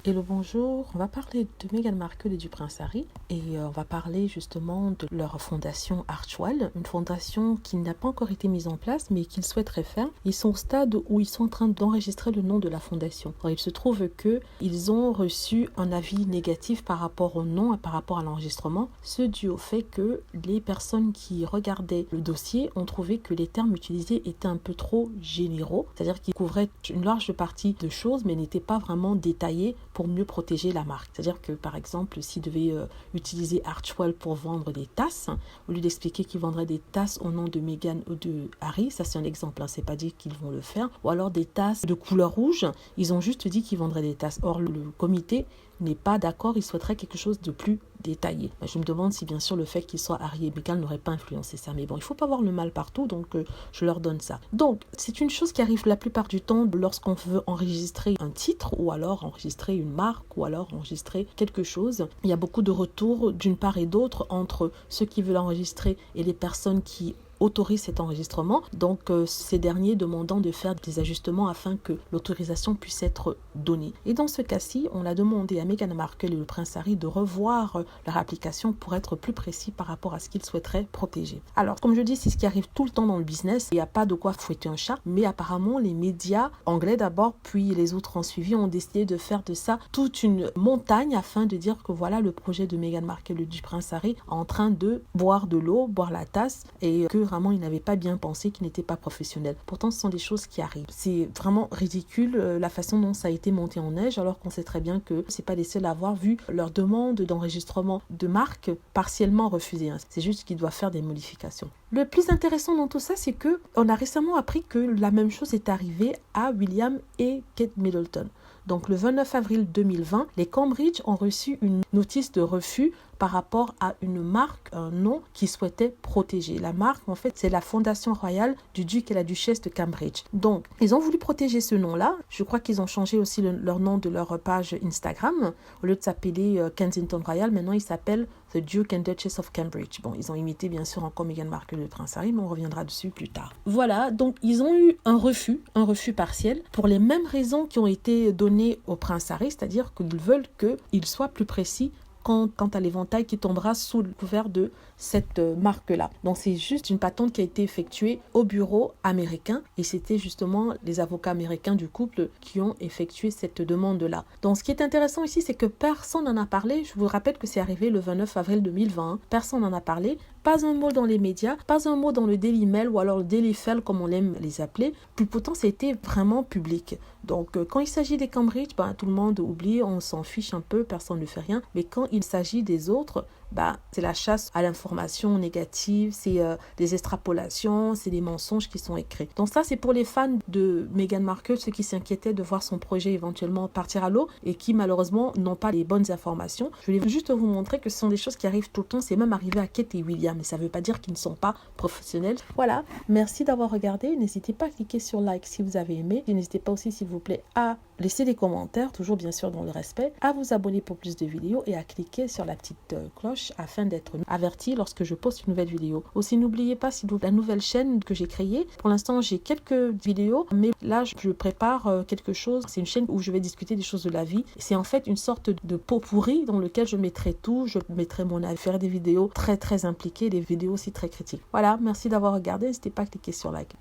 Hello, bonjour. On va parler de Meghan Markle et du prince Harry et on va parler justement de leur fondation Archewell, une fondation qui n'a pas encore été mise en place mais qu'ils souhaiteraient faire. Ils sont au stade où ils sont en train d'enregistrer le nom de la fondation. Alors, il se trouve qu'ils ont reçu un avis négatif par rapport au nom et par rapport à l'enregistrement, ce dû au fait que les personnes qui regardaient le dossier ont trouvé que les termes utilisés étaient un peu trop généraux, c'est-à-dire qu'ils couvraient une large partie de choses mais n'étaient pas vraiment détaillés pour mieux protéger la marque. C'est-à-dire que, par exemple, s'ils devaient utiliser Archewell pour vendre des tasses, au lieu d'expliquer qu'ils vendraient des tasses au nom de Meghan ou de Harry, ça c'est un exemple, c'est pas dit qu'ils vont le faire, ou alors des tasses de couleur rouge, ils ont juste dit qu'ils vendraient des tasses. Or, le comité n'est pas d'accord, il souhaiterait quelque chose de plus détaillé. Je me demande si bien sûr le fait qu'ils soient Harry et Meghan n'aurait pas influencé ça. Mais bon, il ne faut pas voir le mal partout, donc je leur donne ça. Donc, c'est une chose qui arrive la plupart du temps lorsqu'on veut enregistrer un titre, ou alors enregistrer une marque, ou alors enregistrer quelque chose. Il y a beaucoup de retours d'une part et d'autre entre ceux qui veulent enregistrer et les personnes qui autorise cet enregistrement, donc ces derniers demandant de faire des ajustements afin que l'autorisation puisse être donnée. Et dans ce cas-ci, on a demandé à Meghan Markle et le prince Harry de revoir leur application pour être plus précis par rapport à ce qu'ils souhaiteraient protéger. Alors, comme je dis, c'est ce qui arrive tout le temps dans le business, il n'y a pas de quoi fouetter un chat, mais apparemment les médias anglais d'abord, puis les autres en suivi, ont décidé de faire de ça toute une montagne afin de dire que voilà le projet de Meghan Markle et du prince Harry en train de boire de l'eau, boire la tasse, et que vraiment il n'avait pas bien pensé, qu'il n'était pas professionnel. Pourtant ce sont des choses qui arrivent. C'est vraiment ridicule la façon dont ça a été monté en neige, alors qu'on sait très bien que c'est pas les seuls à avoir vu leur demande d'enregistrement de marque partiellement refusée. C'est juste qu'ils doivent faire des modifications. Le plus intéressant dans tout ça, c'est que on a récemment appris que la même chose est arrivée à William et Kate Middleton. Donc le 29 avril 2020, les Cambridge ont reçu une notice de refus par rapport à une marque, un nom qu'ils souhaitaient protéger. La marque, en fait, c'est la Fondation Royale du Duc et la Duchesse de Cambridge. Donc, ils ont voulu protéger ce nom-là. Je crois qu'ils ont changé aussi leur nom de leur page Instagram. Au lieu de s'appeler Kensington Royal, maintenant ils s'appellent The Duke and Duchess of Cambridge. Bon, ils ont imité bien sûr encore Meghan Markle et le prince Harry, mais on reviendra dessus plus tard. Voilà, donc ils ont eu un refus partiel, pour les mêmes raisons qui ont été données au prince Harry, c'est-à-dire qu'ils veulent qu'il soit plus précis quant à l'éventail qui tombera sous le couvert de cette marque-là. Donc c'est juste une patente qui a été effectuée au bureau américain et c'était justement les avocats américains du couple qui ont effectué cette demande-là. Donc ce qui est intéressant ici, c'est que personne n'en a parlé. Je vous rappelle que c'est arrivé le 29 avril 2020. Personne n'en a parlé. Pas un mot dans les médias, pas un mot dans le Daily Mail ou alors le Daily Fel comme on aime les appeler. Puis pourtant, c'était vraiment public. Donc quand il s'agit des Cambridge, tout le monde oublie, on s'en fiche un peu, personne ne fait rien. Mais quand il s'agit des autres, c'est la chasse à l'information négative, c'est des extrapolations, c'est des mensonges qui sont écrits. Donc ça, c'est pour les fans de Meghan Markle, ceux qui s'inquiétaient de voir son projet éventuellement partir à l'eau et qui malheureusement n'ont pas les bonnes informations. Je voulais juste vous montrer que ce sont des choses qui arrivent tout le temps. C'est même arrivé à Kate et William, mais ça ne veut pas dire qu'ils ne sont pas professionnels. Voilà, merci d'avoir regardé. N'hésitez pas à cliquer sur like si vous avez aimé. Et n'hésitez pas aussi, s'il vous plaît, à laisser des commentaires, toujours bien sûr dans le respect, à vous abonner pour plus de vidéos et à cliquer sur la petite cloche afin d'être averti lorsque je poste une nouvelle vidéo. Aussi, n'oubliez pas, s'il vous plaît, la nouvelle chaîne que j'ai créée. Pour l'instant, j'ai quelques vidéos, mais là, je prépare quelque chose. C'est une chaîne où je vais discuter des choses de la vie. C'est en fait une sorte de pot pourri dans lequel je mettrai tout. Je mettrai mon avis, faire des vidéos très très impliquées, des vidéos aussi très critiques. Voilà, merci d'avoir regardé. N'hésitez pas à cliquer sur like.